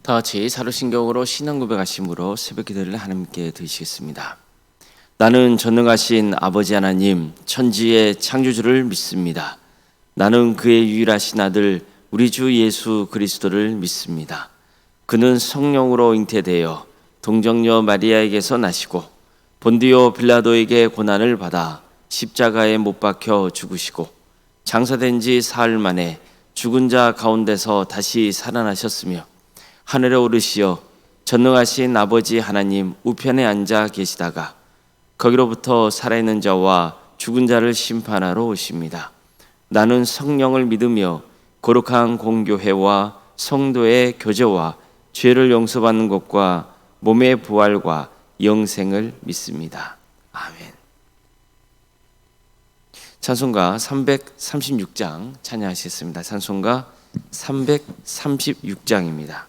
다 같이 사도신경으로 신앙 고백하심으로 새벽 기도를 하나님께 드리시겠습니다. 나는 전능하신 아버지 하나님 천지의 창조주를 믿습니다. 나는 그의 유일하신 아들 우리 주 예수 그리스도를 믿습니다. 그는 성령으로 잉태되어 동정녀 마리아에게서 나시고 본디오 빌라도에게 고난을 받아 십자가에 못 박혀 죽으시고 장사된 지 사흘 만에 죽은 자 가운데서 다시 살아나셨으며 하늘에 오르시어 전능하신 아버지 하나님 우편에 앉아 계시다가 거기로부터 살아있는 자와 죽은 자를 심판하러 오십니다. 나는 성령을 믿으며 거룩한 공교회와 성도의 교제와 죄를 용서받는 것과 몸의 부활과 영생을 믿습니다. 아멘. 찬송가 336장 찬양하시겠습니다. 찬송가 336장입니다.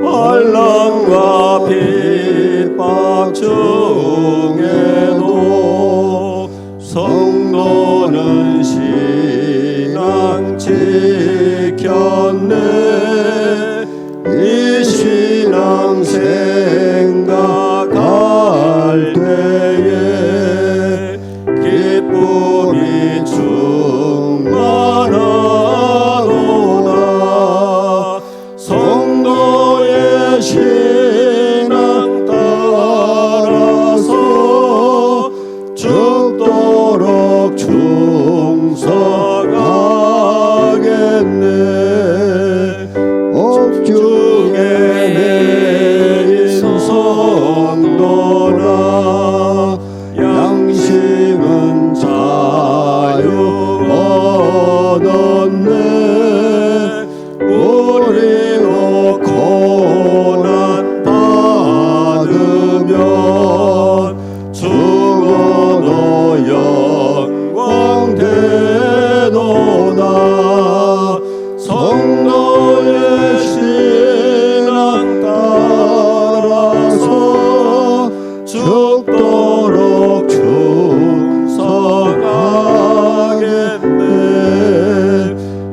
환난과 핍박 중에도 성도는 신앙 지켰네. 이 신앙 생각할 때에 기쁨이 충만하도다. 성도의 신앙 따라서 죽도록 충성하겠네. 옥중에 내인 성도라 양심은 자유 얻었네. 우리도 고난 받으면 죽어도 영광 되도다. 성도의 신앙 따라서 죽도록 충성하겠네.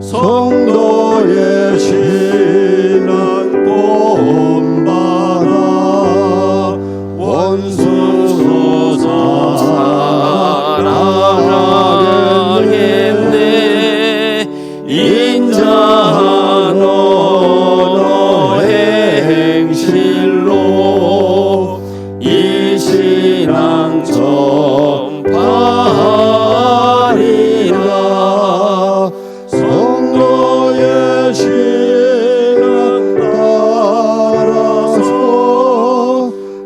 성도의 신앙 본받아 원수도 사랑하겠네. 인자한 너의 행실로 이 신앙 전파하리라. 성도의 신앙 따라서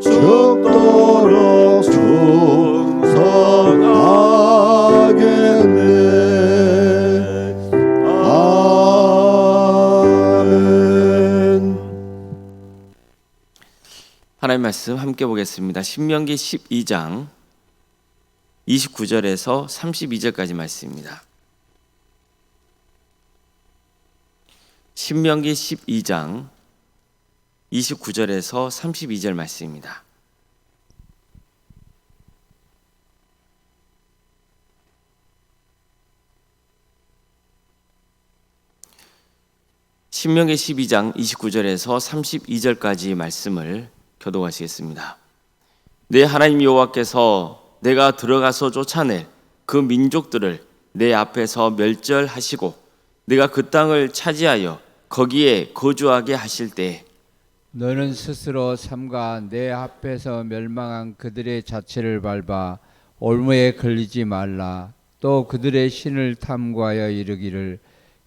죽도록 충성하겠네. 아멘. 하나님 말씀 함께 보겠습니다. 신명기 12장 29절에서 32절까지 말씀입니다. 신명기 12장 29절에서 32절 말씀입니다. 신명기 12장 29절에서 32절까지 말씀을 교독하시겠습니다. 내 하나님 여호와께서 내가 들어가서 쫓아낼 그 민족들을 내 앞에서 멸절하시고 내가 그 땅을 차지하여 거기에 거주하게 하실 때에 너는 스스로 삼가 내 앞에서 멸망한 그들의 자체를 밟아 올무에 걸리지 말라. 또 그들의 신을 탐구하여 이르기를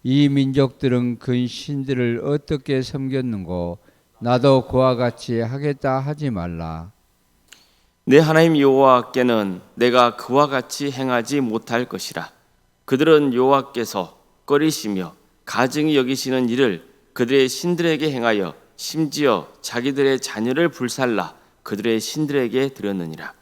이 민족들은 그 신들을 어떻게 섬겼는고 나도 그와 같이 하겠다 하지 말라. 내 하나님 여호와께는 내가 그와 같이 행하지 못할 것이라. 그들은 여호와께서 꺼리시며 가증히 여기시는 일을 그들의 신들에게 행하여 심지어 자기들의 자녀를 불살라 그들의 신들에게 드렸느니라.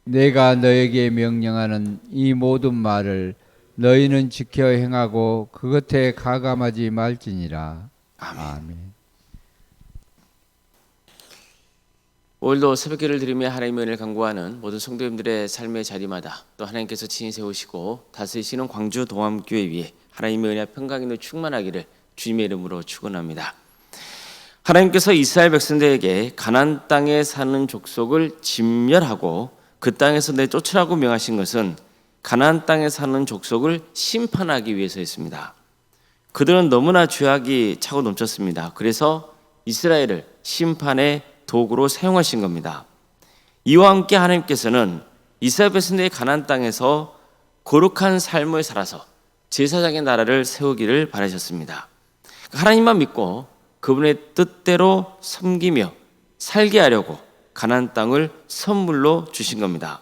내가 너에게 명령하는 이 모든 말을 너희는 지켜 행하고 그것에 가감하지 말지니라. 아멘. 아멘. 오늘도 새벽기를 드리며 하나님의 은혜를 간구하는 모든 성도님들의 삶의 자리마다 또 하나님께서 친히 세우시고 다스리시는 광주 동암교회 위에 하나님의 은혜와 평강이 충만하기를 주님의 이름으로 축원합니다. 하나님께서 이스라엘 백성들에게 가나안 땅에 사는 족속을 진멸하고 그 땅에서 내쫓으라고 명하신 것은 가나안 땅에 사는 족속을 심판하기 위해서였습니다. 그들은 너무나 죄악이 차고 넘쳤습니다. 그래서 이스라엘을 심판의 도구로 사용하신 겁니다. 이와 함께 하나님께서는 이스라엘 백성들이 가나안 땅에서 거룩한 삶을 살아서 제사장의 나라를 세우기를 바라셨습니다. 하나님만 믿고 그분의 뜻대로 섬기며 살게 하려고 가나안 땅을 선물로 주신 겁니다.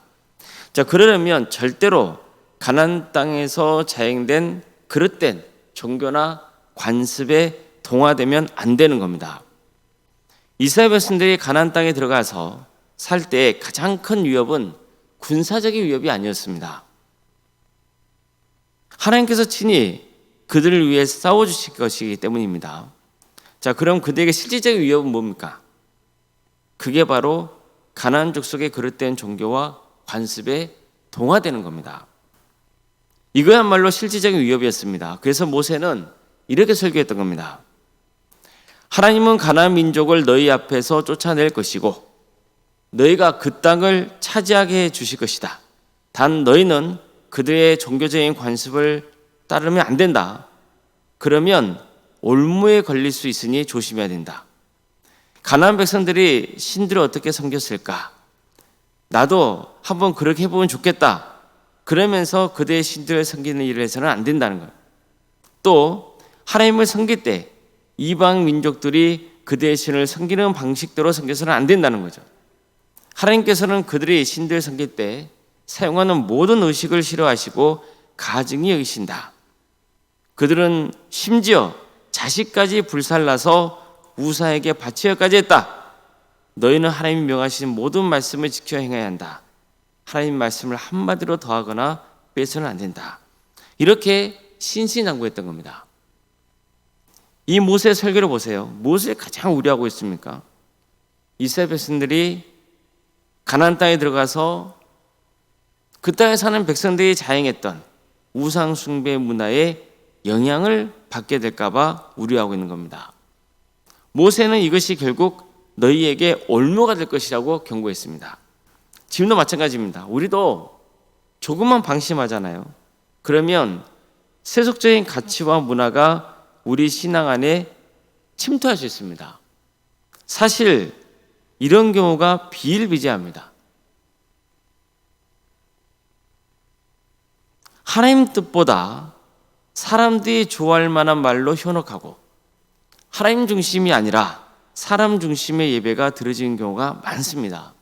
자, 그러려면 절대로 가나안 땅에서 자행된 그릇된 종교나 관습에 동화되면 안 되는 겁니다. 이스라엘 백성들이 가나안 땅에 들어가서 살 때 가장 큰 위협은 군사적인 위협이 아니었습니다. 하나님께서 친히 그들을 위해 싸워주실 것이기 때문입니다. 자, 그럼 그들에게 실질적인 위협은 뭡니까? 그게 바로 가나안 족속의 그릇된 종교와 관습에 동화되는 겁니다. 이거야말로 실질적인 위협이었습니다. 그래서 모세는 이렇게 설교했던 겁니다. 하나님은 가나안 민족을 너희 앞에서 쫓아낼 것이고 너희가 그 땅을 차지하게 해 주실 것이다. 단 너희는 그들의 종교적인 관습을 따르면 안 된다. 그러면 올무에 걸릴 수 있으니 조심해야 된다. 가나안 백성들이 신들을 어떻게 섬겼을까? 나도 한번 그렇게 해보면 좋겠다. 그러면서 그들의 신들을 섬기는 일을 해서는 안 된다는 거예요. 또 하나님을 섬길 때 이방 민족들이 그들의 신을 섬기는 방식대로 섬겨서는 안 된다는 거죠. 하나님께서는 그들이 신들을 섬길 때 사용하는 모든 의식을 싫어하시고 가증히 여기신다. 그들은 심지어 자식까지 불살라서 우사에게 바치어까지 했다. 너희는 하나님이 명하신 모든 말씀을 지켜 행해야 한다. 하나님 말씀을 한마디로 더하거나 빼서는 안 된다. 이렇게 신신당부했던 겁니다. 이 모세의 설교를 보세요. 무엇을 가장 우려하고 있습니까? 이스라엘 백성들이 가나안 땅에 들어가서 그 땅에 사는 백성들이 자행했던 우상 숭배 문화에 영향을 받게 될까 봐 우려하고 있는 겁니다. 모세는 이것이 결국 너희에게 올무가 될 것이라고 경고했습니다. 지금도 마찬가지입니다. 우리도 조금만 방심하잖아요. 그러면 세속적인 가치와 문화가 우리 신앙 안에 침투할 수 있습니다. 사실 이런 경우가 비일비재합니다. 하나님 뜻보다 사람들이 좋아할 만한 말로 현혹하고 하나님 중심이 아니라 사람 중심의 예배가 드려지는 경우가 많습니다.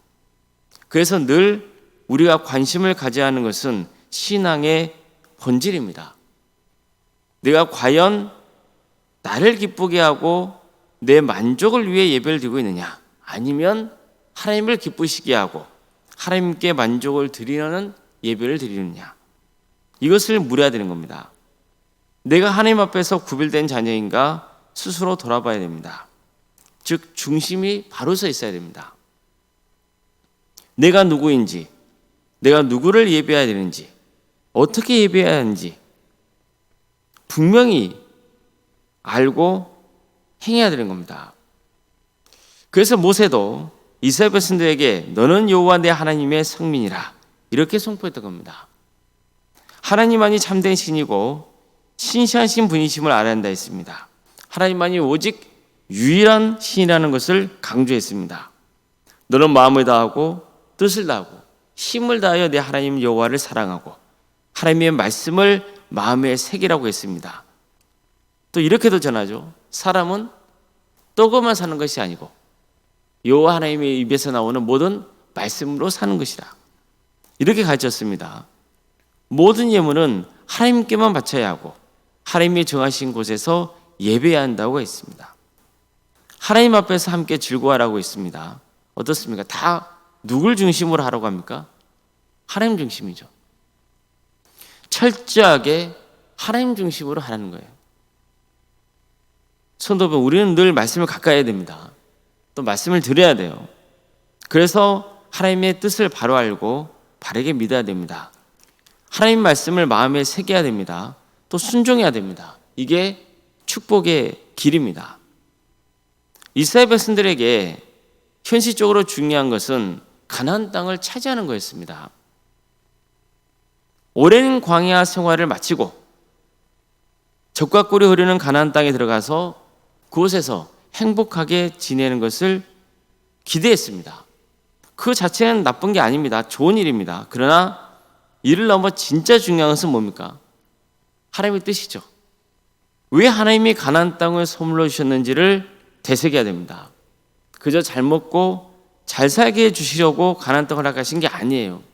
그래서 늘 우리가 관심을 가져야 하는 것은 신앙의 본질입니다. 내가 과연 나를 기쁘게 하고 내 만족을 위해 예배를 드리고 있느냐, 아니면 하나님을 기쁘시게 하고 하나님께 만족을 드리려는 예배를 드리느냐, 이것을 물어야 되는 겁니다. 내가 하나님 앞에서 구별된 자녀인가 스스로 돌아봐야 됩니다. 즉 중심이 바로 서 있어야 됩니다. 내가 누구인지, 내가 누구를 예배해야 되는지, 어떻게 예배해야 하는지 분명히 알고 행해야 되는 겁니다. 그래서 모세도 이스라엘 백성들에게 너는 여호와 내 하나님의 성민이라 이렇게 선포했던 겁니다. 하나님만이 참된 신이고 신실하신 분이심을 알아야 한다 했습니다. 하나님만이 오직 유일한 신이라는 것을 강조했습니다. 너는 마음을 다하고 뜻을 다하고 힘을 다하여 내 하나님 여호와를 사랑하고 하나님의 말씀을 마음에 새기라고 했습니다. 또 이렇게도 전하죠. 사람은 떡으로만 사는 것이 아니고 여호와 하나님의 입에서 나오는 모든 말씀으로 사는 것이다. 이렇게 가르쳤습니다. 모든 예물은 하나님께만 바쳐야 하고 하나님이 정하신 곳에서 예배해야 한다고 했습니다. 하나님 앞에서 함께 즐거워하라고 했습니다. 어떻습니까? 다 누굴 중심으로 하라고 합니까? 하나님 중심이죠. 철저하게 하나님 중심으로 하라는 거예요. 성도 여러분, 우리는 늘 말씀을 가까이 해야 됩니다. 또 말씀을 드려야 돼요. 그래서 하나님의 뜻을 바로 알고 바르게 믿어야 됩니다. 하나님 말씀을 마음에 새겨야 됩니다. 또 순종해야 됩니다. 이게 축복의 길입니다. 이스라엘 백성들에게 현실적으로 중요한 것은 가나안 땅을 차지하는 거였습니다. 오랜 광야 생활을 마치고 적과 꿀이 흐르는 가나안 땅에 들어가서 그곳에서 행복하게 지내는 것을 기대했습니다. 그 자체는 나쁜 게 아닙니다. 좋은 일입니다. 그러나 이를 넘어 진짜 중요한 것은 뭡니까? 하나님의 뜻이죠. 왜 하나님이 가나안 땅을 선물로 주셨는지를 되새겨야 됩니다. 그저 잘 먹고 잘 살게 해주시려고 가나안 땅을 허락하신 게 아니에요.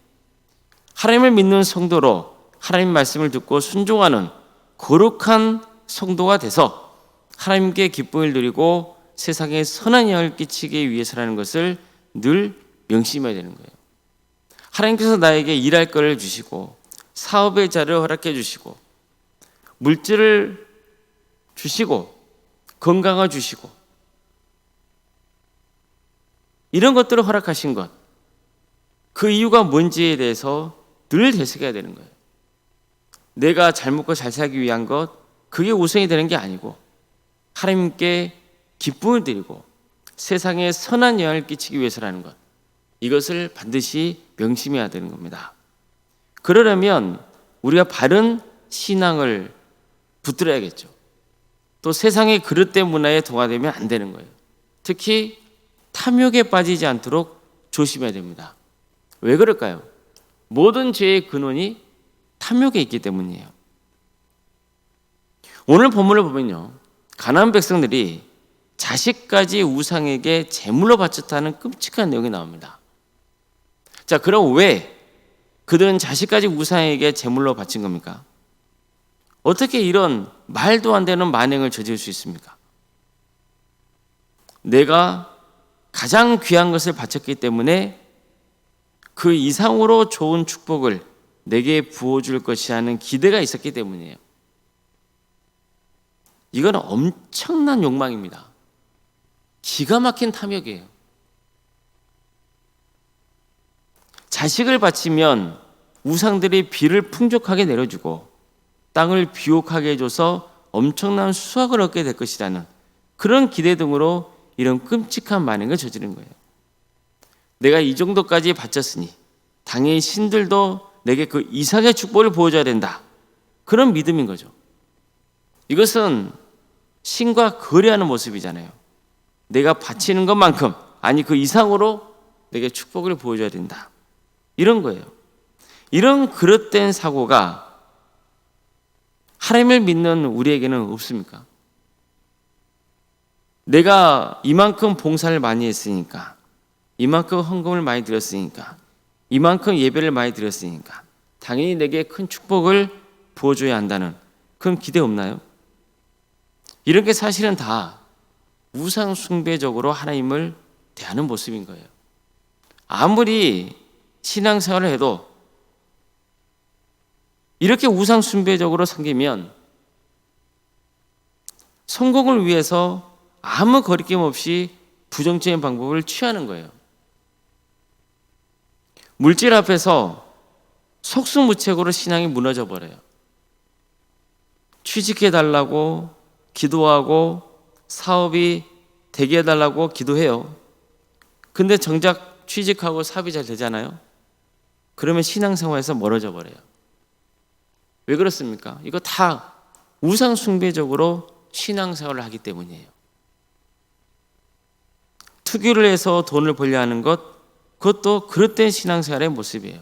하나님을 믿는 성도로 하나님 말씀을 듣고 순종하는 거룩한 성도가 돼서 하나님께 기쁨을 누리고 세상에 선한 영향을 끼치기 위해서라는 것을 늘 명심해야 되는 거예요. 하나님께서 나에게 일할 것을 주시고 사업의 자를 허락해 주시고 물질을 주시고 건강을 주시고 이런 것들을 허락하신 것, 그 이유가 뭔지에 대해서 늘 되새겨야 되는 거예요. 내가 잘 먹고 잘 살기 위한 것, 그게 우선이 되는 게 아니고 하나님께 기쁨을 드리고 세상에 선한 영향을 끼치기 위해서라는 것, 이것을 반드시 명심해야 되는 겁니다. 그러려면 우리가 바른 신앙을 붙들어야겠죠. 또 세상의 그릇된 문화에 동화되면 안 되는 거예요. 특히 탐욕에 빠지지 않도록 조심해야 됩니다. 왜 그럴까요? 모든 죄의 근원이 탐욕에 있기 때문이에요. 오늘 본문을 보면요, 가나안 백성들이 자식까지 우상에게 제물로 바쳤다는 끔찍한 내용이 나옵니다. 자, 그럼 왜 그들은 자식까지 우상에게 제물로 바친 겁니까? 어떻게 이런 말도 안 되는 만행을 저지를 수 있습니까? 내가 가장 귀한 것을 바쳤기 때문에 그 이상으로 좋은 축복을 내게 부어줄 것이라는 기대가 있었기 때문이에요. 이건 엄청난 욕망입니다. 기가 막힌 탐욕이에요. 자식을 바치면 우상들이 비를 풍족하게 내려주고 땅을 비옥하게 해줘서 엄청난 수확을 얻게 될 것이라는 그런 기대 등으로 이런 끔찍한 만행을 저지른 거예요. 내가 이 정도까지 바쳤으니 당연히 신들도 내게 그 이상의 축복을 보여줘야 된다. 그런 믿음인 거죠. 이것은 신과 거래하는 모습이잖아요. 내가 바치는 것만큼, 아니 그 이상으로 내게 축복을 보여줘야 된다. 이런 거예요. 이런 그릇된 사고가 하나님을 믿는 우리에게는 없습니까? 내가 이만큼 봉사를 많이 했으니까, 이만큼 헌금을 많이 드렸으니까, 이만큼 예배를 많이 드렸으니까 당연히 내게 큰 축복을 부어줘야 한다는 그런 기대 없나요? 이런 게 사실은 다 우상 숭배적으로 하나님을 대하는 모습인 거예요. 아무리 신앙생활을 해도 이렇게 우상 숭배적으로 섬기면 성공을 위해서 아무 거리낌 없이 부정적인 방법을 취하는 거예요. 물질 앞에서 속수무책으로 신앙이 무너져 버려요. 취직해달라고 기도하고 사업이 되게 해달라고 기도해요. 근데 정작 취직하고 사업이 잘 되잖아요. 그러면 신앙생활에서 멀어져 버려요. 왜 그렇습니까? 이거 다 우상 숭배적으로 신앙생활을 하기 때문이에요. 투기를 해서 돈을 벌려 하는 것, 그것도 그릇된 신앙생활의 모습이에요.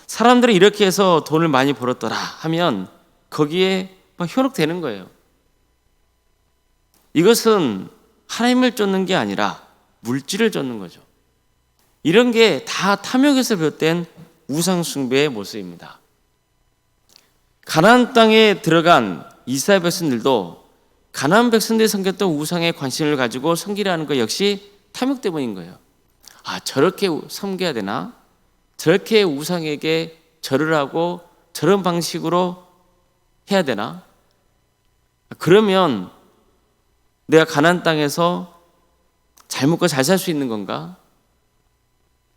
사람들이 이렇게 해서 돈을 많이 벌었더라 하면 거기에 막 현혹되는 거예요. 이것은 하나님을 쫓는 게 아니라 물질을 쫓는 거죠. 이런 게 다 탐욕에서 비롯된 우상 숭배의 모습입니다. 가나안 땅에 들어간 이스라엘 백성들도 가나안 백성들이 섬겼던 우상에 관심을 가지고 섬기려는 것 역시 탐욕 때문인 거예요. 아, 저렇게 섬겨야 되나? 저렇게 우상에게 절을 하고 저런 방식으로 해야 되나? 그러면 내가 가나안 땅에서 잘 먹고 잘 살 수 있는 건가?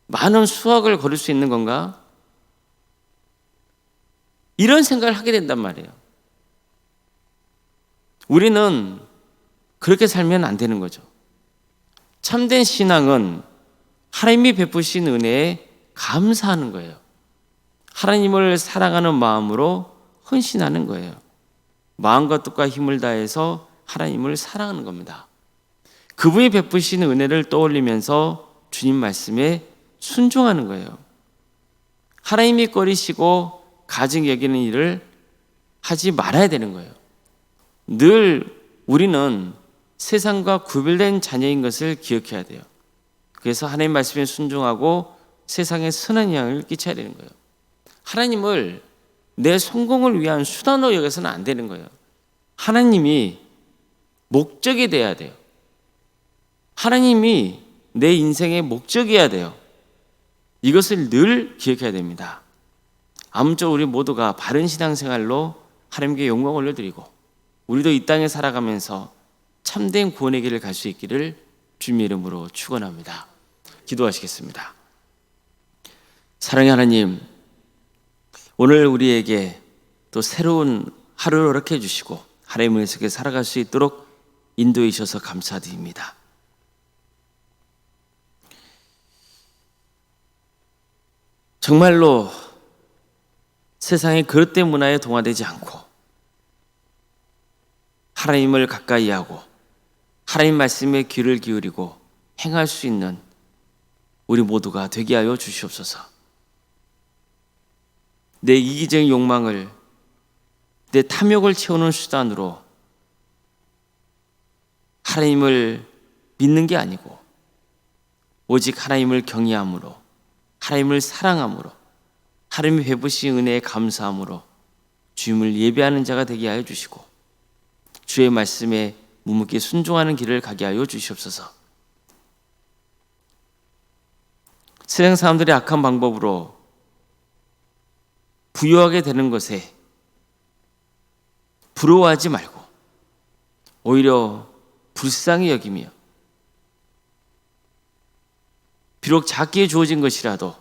많은 수확을 거둘 수 있는 건가? 이런 생각을 하게 된단 말이에요. 우리는 그렇게 살면 안 되는 거죠. 참된 신앙은 하나님이 베푸신 은혜에 감사하는 거예요. 하나님을 사랑하는 마음으로 헌신하는 거예요. 마음과 뜻과 힘을 다해서 하나님을 사랑하는 겁니다. 그분이 베푸신 은혜를 떠올리면서 주님 말씀에 순종하는 거예요. 하나님이 꺼리시고 가증 여기는 일을 하지 말아야 되는 거예요. 늘 우리는 세상과 구별된 자녀인 것을 기억해야 돼요. 그래서 하나님 말씀에 순종하고 세상에 선한 영향을 끼쳐야 되는 거예요. 하나님을 내 성공을 위한 수단으로 여겨서는 안 되는 거예요. 하나님이 목적이 돼야 돼요. 하나님이 내 인생의 목적이어야 돼요. 이것을 늘 기억해야 됩니다. 아무쪼록 우리 모두가 바른 신앙생활로 하나님께 영광 올려드리고 우리도 이 땅에 살아가면서 참된 구원의 길을 갈 수 있기를 주님의 이름으로 축원합니다. 기도하시겠습니다. 사랑의 하나님, 오늘 우리에게 또 새로운 하루를 허락해 주시고 하나님의 은혜 속에 살아갈 수 있도록 인도해 주셔서 감사드립니다. 정말로 세상의 그릇된 문화에 동화되지 않고 하나님을 가까이 하고 하나님 말씀에 귀를 기울이고 행할 수 있는 우리 모두가 되게 하여 주시옵소서. 내 이기적인 욕망을, 내 탐욕을 채우는 수단으로 하나님을 믿는 게 아니고 오직 하나님을 경외함으로, 하나님을 사랑함으로, 하나님이 베푸신 은혜에 감사함으로 주님을 예배하는 자가 되게 하여 주시고 주의 말씀에 묵묵히 순종하는 길을 가게 하여 주시옵소서. 세상 사람들의 악한 방법으로 부유하게 되는 것에 부러워하지 말고 오히려 불쌍히 여기며 비록 작게 주어진 것이라도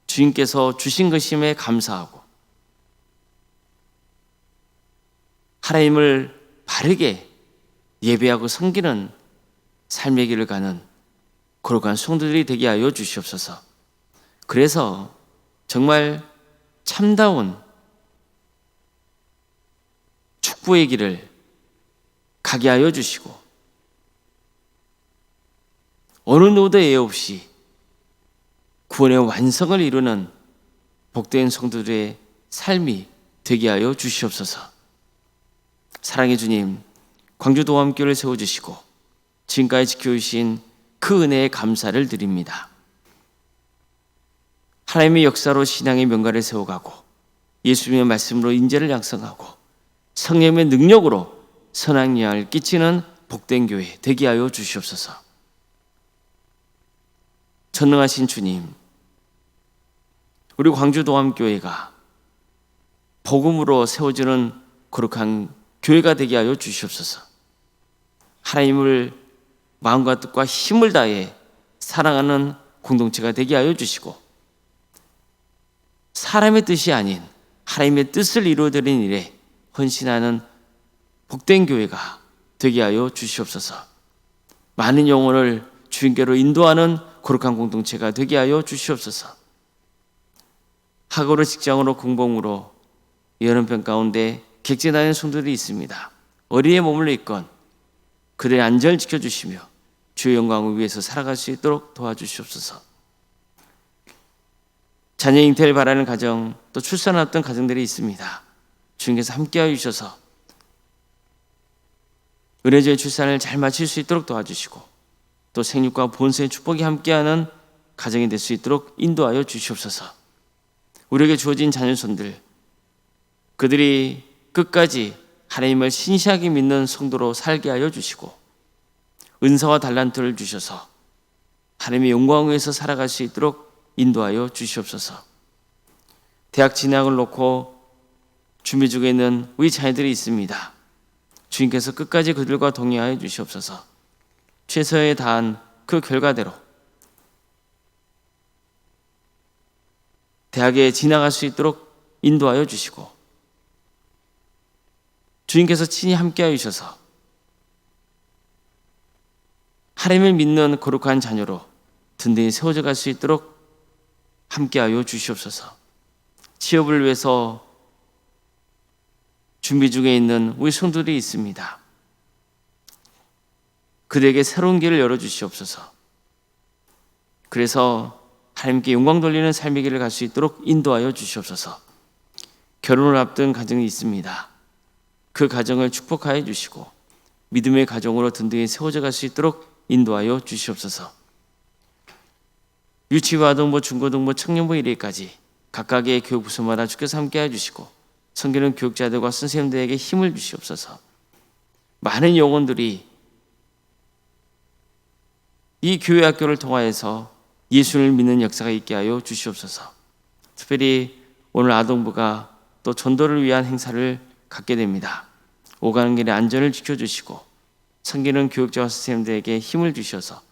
주님께서 주신 것임에 감사하고 하나님을 바르게 예배하고 섬기는 삶의 길을 가는 거룩한 성도들이 되게 하여 주시옵소서. 그래서 정말 참다운 축복의 길을 가게 하여 주시고 어느 누구도 예 없이 구원의 완성을 이루는 복된 성도들의 삶이 되게 하여 주시옵소서. 사랑의 주님, 광주도함교회를 세워주시고 지금까지 지켜주신 그 은혜에 감사를 드립니다. 하나님의 역사로 신앙의 명가를 세워가고 예수님의 말씀으로 인재를 양성하고 성령의 능력으로 선한 영향을 끼치는 복된 교회 되게 하여 주시옵소서. 전능하신 주님, 우리 광주도함교회가 복음으로 세워지는 거룩한 교회가 되게 하여 주시옵소서. 하나님을 마음과 뜻과 힘을 다해 사랑하는 공동체가 되게 하여 주시고 사람의 뜻이 아닌 하나님의 뜻을 이루어드리는 일에 헌신하는 복된 교회가 되게 하여 주시옵소서. 많은 영혼을 주님께로 인도하는 거룩한 공동체가 되게 하여 주시옵소서. 학업으로 직장으로 공범으로 여름병 가운데 객진하는 성도들이 있습니다. 어디에 머물러 있건 그들의 안전을 지켜주시며 주의 영광을 위해서 살아갈 수 있도록 도와주시옵소서. 자녀 잉태를 바라는 가정, 또 출산 앞둔 가정들이 있습니다. 주님께서 함께하여 주셔서 은혜의 출산을 잘 마칠 수 있도록 도와주시고 또 생육과 본세의 축복이 함께하는 가정이 될 수 있도록 인도하여 주시옵소서. 우리에게 주어진 자녀손들, 그들이 끝까지 하나님을 신실하게 믿는 성도로 살게 하여 주시고 은사와 달란트를 주셔서 하나님의 영광을 위해서 살아갈 수 있도록 인도하여 주시옵소서. 대학 진학을 놓고 준비 중에 있는 우리 자녀들이 있습니다. 주님께서 끝까지 그들과 동행하여 주시옵소서. 최선에 다한 그 결과대로 대학에 진학할 수 있도록 인도하여 주시고, 주님께서 친히 함께하여 주셔서 하나님을 믿는 거룩한 자녀로 든든히 세워져 갈 수 있도록 함께하여 주시옵소서. 취업을 위해서 준비 중에 있는 우리 성도들이 있습니다. 그들에게 새로운 길을 열어주시옵소서. 그래서 하나님께 영광 돌리는 삶의 길을 갈 수 있도록 인도하여 주시옵소서. 결혼을 앞둔 가정이 있습니다. 그 가정을 축복하여 주시고 믿음의 가정으로 든든히 세워져 갈 수 있도록 인도하여 주시옵소서. 유치부, 아동부, 중고등부, 청년부 1회까지 각각의 교육 부서마다 주께서 함께해 주시고 섬기는 교육자들과 선생님들에게 힘을 주시옵소서. 많은 영혼들이 이 교회 학교를 통하여서 예수를 믿는 역사가 있게 하여 주시옵소서. 특별히 오늘 아동부가 또 전도를 위한 행사를 갖게 됩니다. 오가는 길에 안전을 지켜주시고 섬기는 교육자와 선생님들에게 힘을 주셔서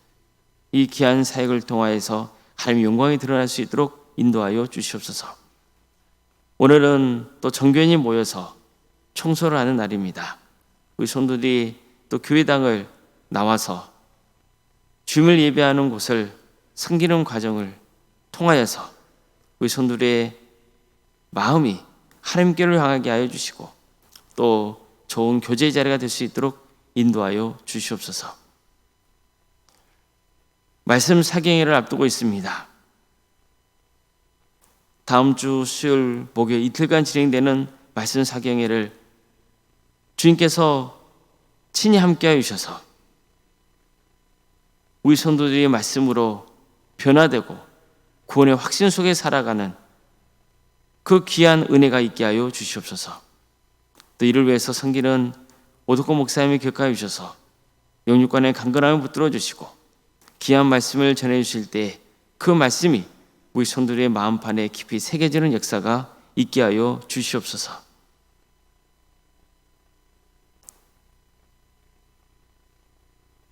이 귀한 사역을 통하여서 하나님의 영광이 드러날 수 있도록 인도하여 주시옵소서. 오늘은 또 정교인이 모여서 청소를 하는 날입니다. 우리 성도들이 또 교회당을 나와서 주님을 예배하는 곳을 섬기는 과정을 통하여서 우리 성도들의 마음이 하나님께로 향하게 하여 주시고 또 좋은 교제의 자리가 될 수 있도록 인도하여 주시옵소서. 말씀 사경회를 앞두고 있습니다. 다음 주 수요일, 목요일 이틀간 진행되는 말씀 사경회를 주님께서 친히 함께하여 주셔서 우리 성도들의 말씀으로 변화되고 구원의 확신 속에 살아가는 그 귀한 은혜가 있게 하여 주시옵소서. 또 이를 위해서 섬기는 오덕호 목사님이 격하여 주셔서 영육간의 강건함을 붙들어 주시고 귀한 말씀을 전해 주실 때 그 말씀이 우리 성도들의 마음판에 깊이 새겨지는 역사가 있게 하여 주시옵소서.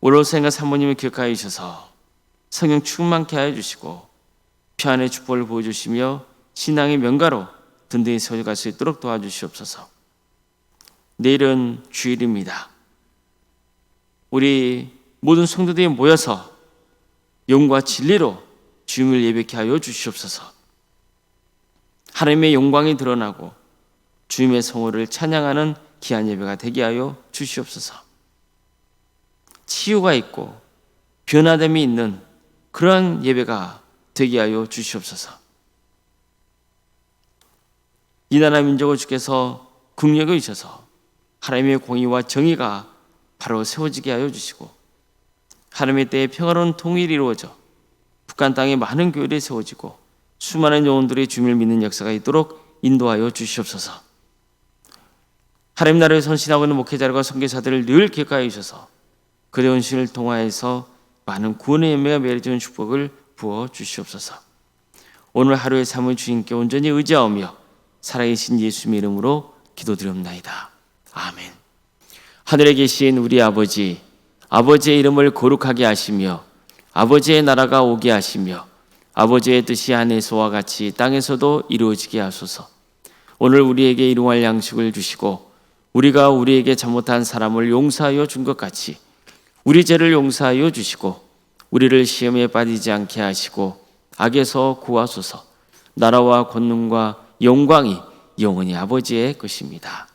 오로생과 사모님을 기억하여 주셔서 성령 충만케 하여 주시고 평안의 축복을 보여주시며 신앙의 명가로 든든히 세워갈 수 있도록 도와주시옵소서. 내일은 주일입니다. 우리 모든 성도들이 모여서 영과 진리로 주님을 예배케 하여 주시옵소서. 하나님의 영광이 드러나고 주님의 성호를 찬양하는 귀한 예배가 되게 하여 주시옵소서. 치유가 있고 변화됨이 있는 그러한 예배가 되게 하여 주시옵소서. 이 나라 민족을 주께서 국력을 주셔서 하나님의 공의와 정의가 바로 세워지게 하여 주시고 하나님의 때에 평화로운 통일이 이루어져 북한 땅에 많은 교회들이 세워지고 수많은 영혼들이 주님을 믿는 역사가 있도록 인도하여 주시옵소서. 하나님 나라에 선신하고 있는 목회자들과 선교사들을 늘 기억하여 주셔서 그의 헌신을 통하여서 많은 구원의 열매가 맺어지는 축복을 부어 주시옵소서. 오늘 하루의 삶을 주님께 온전히 의지하며 살아계신 예수님의 이름으로 기도드립니다. 아멘. 하늘에 계신 우리 아버지, 아버지의 이름을 거룩하게 하시며 아버지의 나라가 오게 하시며 아버지의 뜻이 하늘에서와 같이 땅에서도 이루어지게 하소서. 오늘 우리에게 일용할 양식을 주시고 우리가 우리에게 잘못한 사람을 용서하여 준 것 같이 우리 죄를 용서하여 주시고 우리를 시험에 빠지지 않게 하시고 악에서 구하소서. 나라와 권능과 영광이 영원히 아버지의 것입니다.